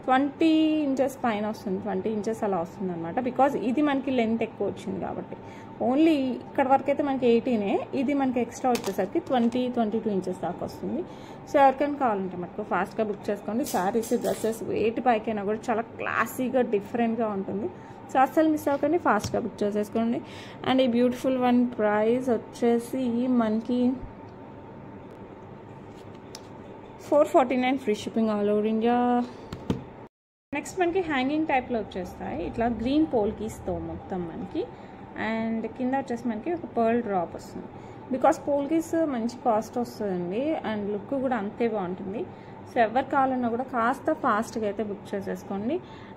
20 ఇంచెస్ పైన వస్తుంది, 20 ఇంచెస్ అలా వస్తుంది అనమాట. బికాజ్ ఇది మనకి లెంత్ ఎక్కువ వచ్చింది కాబట్టి. ఓన్లీ ఇక్కడ వరకు అయితే మనకి 18, ఇది మనకి ఎక్స్ట్రా వచ్చేసరికి 20-22 ఇంచెస్ దాకా వస్తుంది. సో ఎవరికైనా కావాలంటే మనకు ఫాస్ట్గా బుక్ చేసుకోండి. శారీస్, డ్రెస్సెస్ వేటి పైకైనా కూడా చాలా క్లాసీగా డిఫరెంట్గా ఉంటుంది. సో అస్సలు మిస్ అవ్వకండి, ఫాస్ట్గా బుక్ చేసేసుకోండి. అండ్ ఈ బ్యూటిఫుల్ వన్ ప్రైస్ వచ్చేసి మనకి 449 free shipping all over India. Next మనకి హ్యాంగింగ్ టైప్లో వచ్చేస్తాయి ఇట్లా గ్రీన్ పోల్కీస్తో మొత్తం మనకి. అండ్ కింద వచ్చేసి మనకి ఒక పర్ల్ డ్రాప్ వస్తుంది. బికాస్ పోల్కీస్ మంచి కాస్ట్ వస్తుందండి, అండ్ లుక్ కూడా అంతే బాగుంటుంది. సో ఎవరు కావాలన్నా కూడా కాస్త ఫాస్ట్గా అయితే బుక్ చేసేసుకోండి.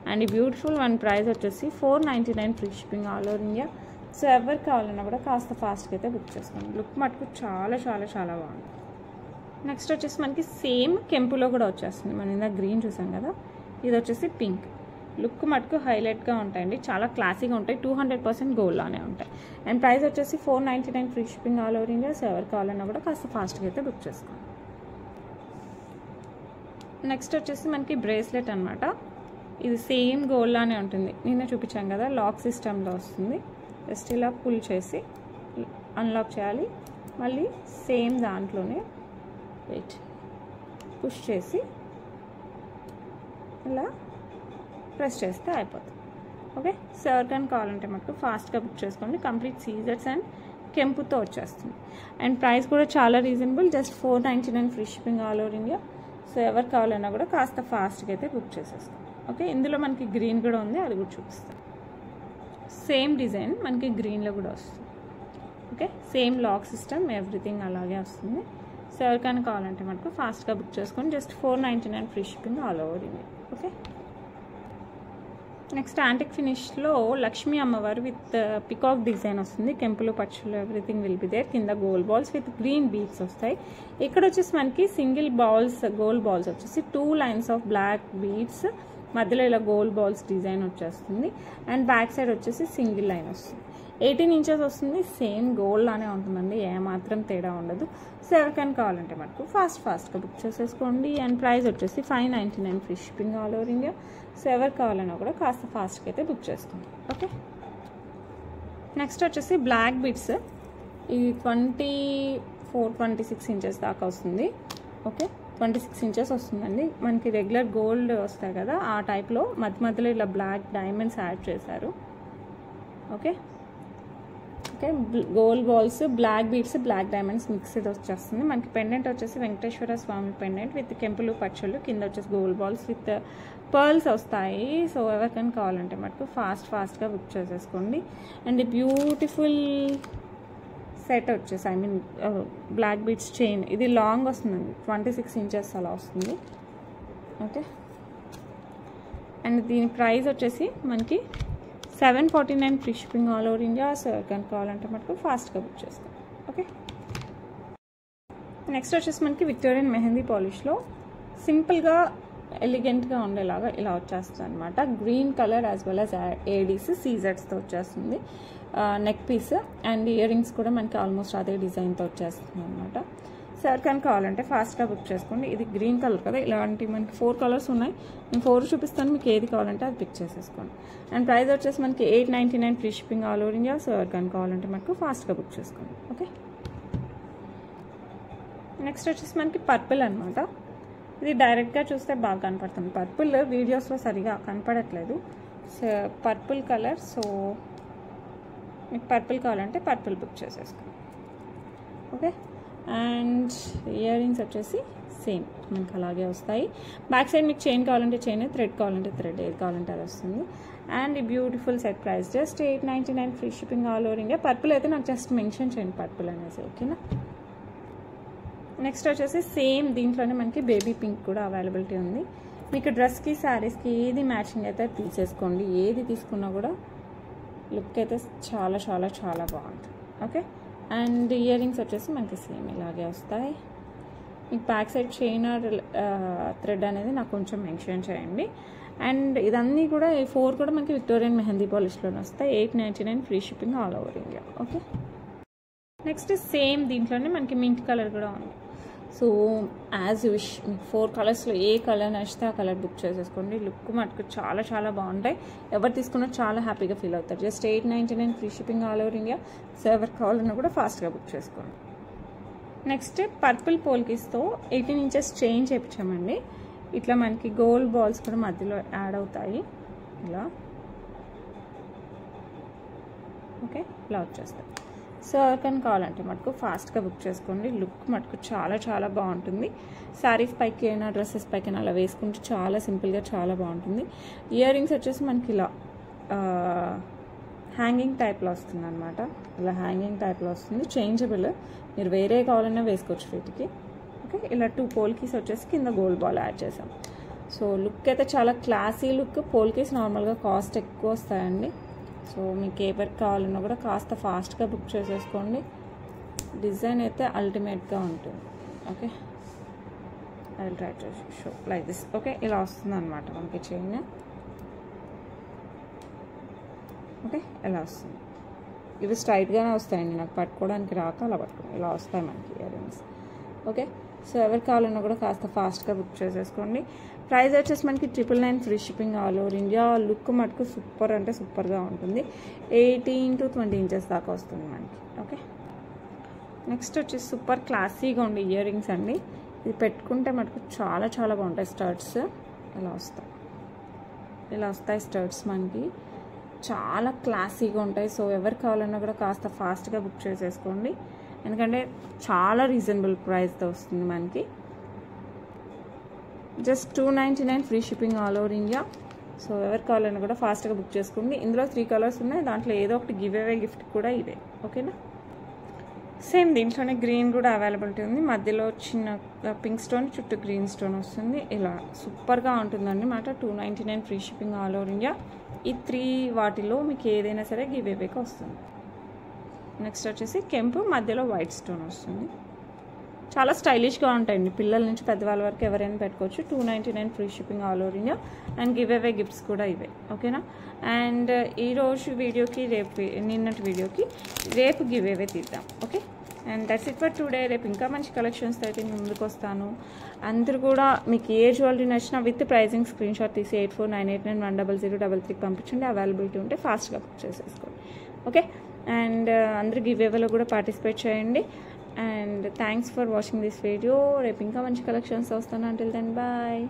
అండ్ ఈ బ్యూటిఫుల్ వన్ ప్రైస్ వచ్చేసి 499 free shipping all over India. So ఎవరు కావాలన్నా కూడా కాస్త ఫాస్ట్గా అయితే బుక్ చేసుకోండి. లుక్ మటుకు చాలా బాగుంటుంది. నెక్స్ట్ వచ్చేసి మనకి సేమ్ కెంపులో కూడా వచ్చేస్తుంది. మనం ఇందాక గ్రీన్ చూసాం కదా, ఇది వచ్చేసి పింక్. లుక్ మటుకు హైలైట్గా ఉంటాయండి, చాలా క్లాసీగా ఉంటాయి. 200% గోల్డ్ లానే ఉంటాయి. అండ్ ప్రైస్ వచ్చేసి 499 free shipping all over India. So ఎవరు కావాలన్నా కూడా కాస్త ఫాస్ట్గా అయితే బుక్ చేసుకోండి. నెక్స్ట్ వచ్చేసి మనకి బ్రేస్లెట్ అనమాట. ఇది సేమ్ గోల్డ్ లానే ఉంటుంది. నిన్న చూపించాం కదా, లాక్ సిస్టంలో వస్తుంది. జస్ట్ ఇలా పుల్ చేసి అన్లాక్ చేయాలి. మళ్ళీ సేమ్ దాంట్లోనే పుష్ చేసి ఇలా ప్రెస్ చేస్తే అయిపోతుంది. ఓకే, సో ఎవరికైనా కావాలంటే మనకు ఫాస్ట్గా బుక్ చేసుకోండి. కంప్లీట్ సీజర్స్ అండ్ కెంపుతో వచ్చేస్తుంది. అండ్ ప్రైస్ కూడా చాలా reasonable, just 499 free shipping all over India. So ఎవరు కావాలన్నా కూడా కాస్త ఫాస్ట్గా అయితే బుక్ చేసేసుకోండి. ఓకే, ఇందులో మనకి గ్రీన్ కూడా ఉంది, అది కూడా చూపిస్తాను. సేమ్ డిజైన్ మనకి గ్రీన్లో కూడా వస్తుంది. Okay, same lock system, everything అలాగే వస్తుంది. సో ఎవరికైనా కావాలంటే మనకు ఫాస్ట్గా బుక్ చేసుకొని just 499 free shipping all over India. Okay, next antique ఫినిష్లో లక్ష్మీ అమ్మవారు విత్ పికాక్ డిజైన్ వస్తుంది. కెంపులు పచ్చలు ఎవ్రీథింగ్ విల్ బి దేర్. కింద gold balls with green beads వస్తాయి. ఇక్కడ వచ్చేసి మనకి సింగిల్ బాల్స్, గోల్డ్ బాల్స్ వచ్చేసి 2 లైన్స్ ఆఫ్ బ్లాక్ బీడ్స్ మధ్యలో ఇలా గోల్డ్ బాల్స్ డిజైన్ వచ్చేస్తుంది. అండ్ బ్యాక్ సైడ్ వచ్చేసి సింగిల్ లైన్ వస్తుంది. 18 ఇంచెస్ వస్తుంది. సేమ్ గోల్డ్ లానే ఉంటుందండి, ఏమాత్రం తేడా ఉండదు. సో ఎవరికైనా కావాలంటే మనకు ఫాస్ట్గా బుక్ చేసేసుకోండి. అండ్ ప్రైస్ వచ్చేసి 599 free shipping all over India. So ఎవరు కావాలన్నా కూడా కాస్త ఫాస్ట్గా అయితే బుక్ చేసుకోండి. ఓకే, నెక్స్ట్ వచ్చేసి బ్లాక్ బీడ్స్. ఇది 24-26 ఇంచెస్ దాకా వస్తుంది. ఓకే, 26 ఇంచెస్ వస్తుందండి. మనకి రెగ్యులర్ గోల్డ్ వస్తాయి కదా, ఆ టైప్లో మధ్యలో ఇలా బ్లాక్ డైమండ్స్ యాడ్ చేశారు. Okay, gold balls, black beads, black diamonds mixed వచ్చేస్తుంది. మనకి పెండెంట్ వచ్చేసి వెంకటేశ్వర స్వామి పెండెంట్ విత్ కెంపులు పచ్చళ్ళు, కింద వచ్చేసి గోల్డ్ బాల్స్ విత్ పర్ల్స్ వస్తాయి. సో ఎవరికైనా కావాలంటే మటుకు ఫాస్ట్గా బుక్ చేసేసుకోండి. అండ్ బ్యూటిఫుల్ సెట్ వచ్చేసి బ్లాక్ బీడ్స్ చైన్, ఇది లాంగ్ వస్తుందండి, 26 ఇంచెస్ అలా వస్తుంది. ఓకే, అండ్ దీని ప్రైస్ వచ్చేసి మనకి 749 free shipping all over India. So ఎవరికైనా కావాలంటే మటుకు ఫాస్ట్గా బుక్ చేసుకోండి. ఓకే, నెక్స్ట్ వచ్చేసి మనకి విక్టోరియన్ మెహందీ పాలిష్లో సింపుల్గా ఎలిగెంట్గా ఉండేలాగా ఇలా వచ్చేస్తుంది అనమాట. Green colour as well as ADs సీజర్స్తో వచ్చేస్తుంది. Neck piece and earrings కూడా మనకి ఆల్మోస్ట్ అదే డిజైన్తో వచ్చేస్తుంది అనమాట. సో ఎవరికైనా కావాలంటే ఫాస్ట్గా బుక్ చేసుకోండి. ఇది గ్రీన్ కలర్ కదా, ఇలాంటి మనకి 4 కలర్స్ ఉన్నాయి. నేను 4 చూపిస్తాను, మీకు ఏది కావాలంటే అది పిక్ చేసేసుకోండి. అండ్ ప్రైస్ వచ్చేసి మనకి 899 free shipping all over India. So ఎవరికైనా కావాలంటే మనకు ఫాస్ట్గా బుక్ చేసుకోండి. ఓకే, నెక్స్ట్ వచ్చేసి మనకి పర్పుల్ అనమాట. ఇది డైరెక్ట్గా చూస్తే బాగా కనపడుతుంది. పర్పుల్ వీడియోస్లో సరిగా కనపడట్లేదు. సో పర్పుల్ కలర్, సో మీకు పర్పుల్ కావాలంటే పర్పుల్ బుక్ చేసేసుకోండి. ఓకే, అండ్ ఇయర్ రింగ్స్ వచ్చేసి సేమ్ మనకి అలాగే వస్తాయి. బ్యాక్ సైడ్ మీకు చైన్ కావాలంటే చైన్, థ్రెడ్ కావాలంటే థ్రెడ్, ఏది కావాలంటే అది వస్తుంది. అండ్ ఈ beautiful set price just 899 free shipping all over India. Purple అయితే నాకు జస్ట్ మెన్షన్ చేయండి పర్పుల్ అనేసి, ఓకేనా. నెక్స్ట్ వచ్చేసి సేమ్ దీంట్లోనే మనకి బేబీ పింక్ కూడా అవైలబిలిటీ ఉంది. మీకు డ్రెస్కి శారీస్కి ఏది మ్యాచింగ్ అయితే తీసేసుకోండి. ఏది తీసుకున్నా కూడా లుక్ అయితే చాలా చాలా చాలా బాగుంటుంది. ఓకే, అండ్ ఇయర్ రింగ్స్ వచ్చేసి మనకి సేమ్ ఇలాగే వస్తాయి. మీకు back side chain are thread అనేది నాకు కొంచెం మెన్షన్ చేయండి. అండ్ ఇదన్నీ కూడా ఈ 4 కూడా మనకి విక్టోరియన్ మెహందీ పాలిష్లోనే వస్తాయి. 899 free shipping all over India. Okay, next same దీంట్లోనే మనకి మింట్ కలర్ కూడా ఉంది. సో యాజ్ విష్ మీకు 4 కలర్స్లో ఏ కలర్ నచ్చితే ఆ కలర్ బుక్ చేసేసుకోండి. లుక్ మటుకు చాలా చాలా బాగుంటాయి. ఎవరు తీసుకున్నా చాలా హ్యాపీగా ఫీల్ అవుతారు. Just 899 free shipping all over India. So ఎవరు కావాలన్నా కూడా ఫాస్ట్గా బుక్ చేసుకోండి. నెక్స్ట్ పర్పుల్ పోల్కీస్తో 18 ఇంచెస్ చైన్ చేయించామండి. ఇట్లా మనకి గోల్డ్ బాల్స్ కూడా మధ్యలో యాడ్ అవుతాయి ఇలా. ఓకే, ఇలా వచ్చేస్తాయి. సో ఎవరికైనా కావాలంటే మటుకు ఫాస్ట్గా బుక్ చేసుకోండి. లుక్ మటుకు చాలా చాలా బాగుంటుంది. శారీస్ పైకి అయినా డ్రెస్సెస్ పైకి అయినా అలా వేసుకుంటే చాలా సింపుల్గా చాలా బాగుంటుంది. ఇయర్ రింగ్స్ వచ్చేసి మనకి ఇలా హ్యాంగింగ్ టైప్లో వస్తుంది అనమాట. ఇలా హ్యాంగింగ్ టైప్లో వస్తుంది, చేంజబుల్. మీరు వేరే కావాలన్నా వేసుకోవచ్చు వీటికి. ఓకే, ఇలా 2 పోల్కీస్ వచ్చేసి కింద గోల్డ్ బాల్ యాడ్ చేసాం. సో లుక్ అయితే చాలా క్లాసీ లుక్. పోల్కీస్ నార్మల్గా కాస్ట్ ఎక్కువ వస్తాయండి. సో మీకు ఎవరికి కావాలన్నా కూడా కాస్త ఫాస్ట్గా బుక్ చేసేసుకోండి. డిజైన్ అయితే అల్టిమేట్గా ఉంటుంది. Okay, I will try to show like this. Okay, ఇలా వస్తుంది అనమాట మనకి చైన్. ఓకే, ఇలా వస్తుంది. ఇవి స్ట్రైట్గానే వస్తాయండి, నాకు పట్టుకోవడానికి రాక అలా పట్టుకోండి. ఇలా వస్తాయి మనకి ఇయర్ రింగ్స్. ఓకే, సో ఎవరికి కావాలన్నా కూడా కాస్త ఫాస్ట్గా బుక్ చేసేసుకోండి. ప్రైస్ వచ్చేసి మనకి 999 free shipping all over India. Look మటుకు సూపర్ అంటే సూపర్గా ఉంటుంది. 18 to 20 ఇంచెస్ దాకా వస్తుంది మనకి. ఓకే, నెక్స్ట్ వచ్చేసి సూపర్ క్లాసీగా ఉండే ఇయర్ రింగ్స్ అండి. ఇది పెట్టుకుంటే మటుకు చాలా చాలా బాగుంటాయి. స్టడ్స్ ఇలా వస్తాయి స్టడ్స్ మనకి చాలా క్లాసీగా ఉంటాయి. సో ఎవరు కావాలన్నా కూడా కాస్త ఫాస్ట్గా బుక్ చేసేసుకోండి. ఎందుకంటే చాలా రీజనబుల్ ప్రైస్తో వస్తుంది మనకి. Just 299 free shipping all over India. So ఎవరు కావాలన్నా కూడా ఫాస్ట్గా బుక్ చేసుకోండి. ఇందులో 3 కలర్స్ ఉన్నాయి. దాంట్లో ఏదో ఒకటి గివ్ అవే గిఫ్ట్ కూడా ఇదే. ఓకేనా, సేమ్ దీంట్లోనే గ్రీన్ కూడా అవైలబిలిటీ ఉంది. మధ్యలో చిన్న పింక్ స్టోన్, చుట్టూ గ్రీన్ స్టోన్ వస్తుంది. ఇలా సూపర్గా ఉంటుందండి మాట. 299 free shipping all over India. ఈ 3 వాటిలో మీకు ఏదైనా సరే గివ్ అవేకి వస్తుంది. నెక్స్ట్ వచ్చేసి కెంపు, మధ్యలో వైట్ స్టోన్ వస్తుంది. చాలా స్టైలిష్గా ఉంటాయండి. పిల్లల నుంచి పెద్దవాళ్ళ వరకు ఎవరైనా పెట్టుకోవచ్చు. 299 free shipping all over India. And give away gifts కూడా ఇవే. ఓకేనా. అండ్ ఈరోజు వీడియోకి నిన్నటి వీడియోకి రేపు గివ్ అవే తీద్దాం. Okay. And that's it for today. రేపు ఇంకా మంచి కలెక్షన్స్తో అయితే ముందుకు వస్తాను. అందరూ కూడా మీకు ఏ జ్యువెలరీ నచ్చినా విత్ ప్రైజింగ్ స్క్రీన్ షాట్ తీసి 8498910033 పంపించండి. అవైలబిలిటీ ఉంటే ఫాస్ట్గా బుక్ చేసేసుకోండి. ఓకే. అండ్ అందరూ గివ్ అవేలో కూడా పార్టిసిపేట్ చేయండి. And thanks for watching this video. రేపు ఇంకా మంచి కలెక్షన్స్ వస్తాను. Until then bye.